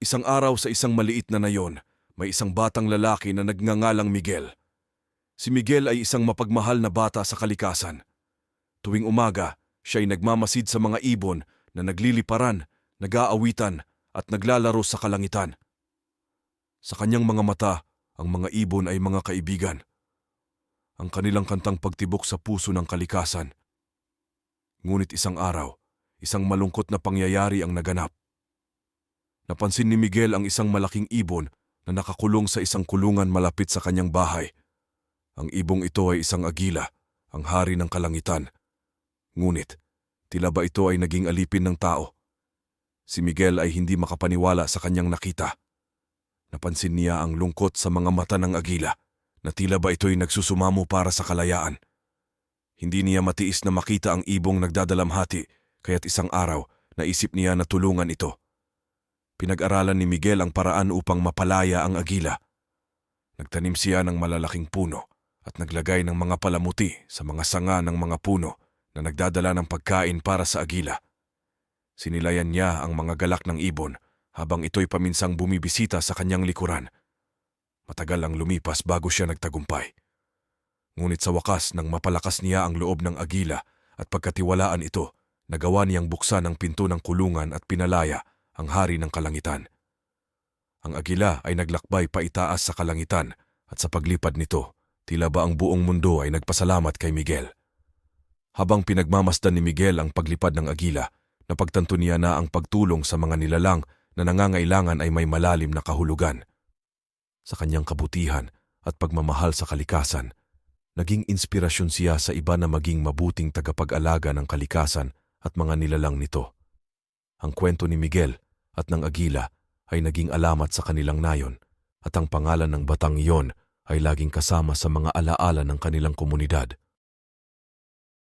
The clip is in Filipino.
Isang araw sa isang maliit na nayon, may isang batang lalaki na nagngangalang Miguel. Si Miguel ay isang mapagmahal na bata sa kalikasan. Tuwing umaga, siya ay nagmamasid sa mga ibon na nagliliparan, nag-aawitan at naglalaro sa kalangitan. Sa kanyang mga mata, ang mga ibon ay mga kaibigan. Ang kanilang kantang pagtibok sa puso ng kalikasan. Ngunit isang araw, isang malungkot na pangyayari ang naganap. Napansin ni Miguel ang isang malaking ibon na nakakulong sa isang kulungan malapit sa kanyang bahay. Ang ibong ito ay isang agila, ang hari ng kalangitan. Ngunit, tila ba ito ay naging alipin ng tao? Si Miguel ay hindi makapaniwala sa kanyang nakita. Napansin niya ang lungkot sa mga mata ng agila, na tila ba ito'y nagsusumamo para sa kalayaan. Hindi niya matiis na makita ang ibong nagdadalamhati, kaya't isang araw, naisip niya na tulungan ito. Pinag-aralan ni Miguel ang paraan upang mapalaya ang agila. Nagtanim siya ng malalaking puno at naglagay ng mga palamuti sa mga sanga ng mga puno na nagdadala ng pagkain para sa agila. Sinilayan niya ang mga galak ng ibon habang ito'y paminsang bumibisita sa kanyang likuran. Matagal ang lumipas bago siya nagtagumpay. Ngunit sa wakas nang mapalakas niya ang loob ng agila at pagkatiwalaan ito, nagawa niyang buksan ang pinto ng kulungan at pinalaya ang hari ng kalangitan. Ang agila ay naglakbay paitaas sa kalangitan at sa paglipad nito, tila ba ang buong mundo ay nagpasalamat kay Miguel. Habang pinagmamasdan ni Miguel ang paglipad ng agila, napagtanto niya na ang pagtulong sa mga nilalang na nangangailangan ay may malalim na kahulugan. Sa kanyang kabutihan at pagmamahal sa kalikasan, naging inspirasyon siya sa iba na maging mabuting tagapag-alaga ng kalikasan at mga nilalang nito. Ang kwento ni Miguel at ng agila ay naging alamat sa kanilang nayon at ang pangalan ng batang iyon ay laging kasama sa mga alaala ng kanilang komunidad.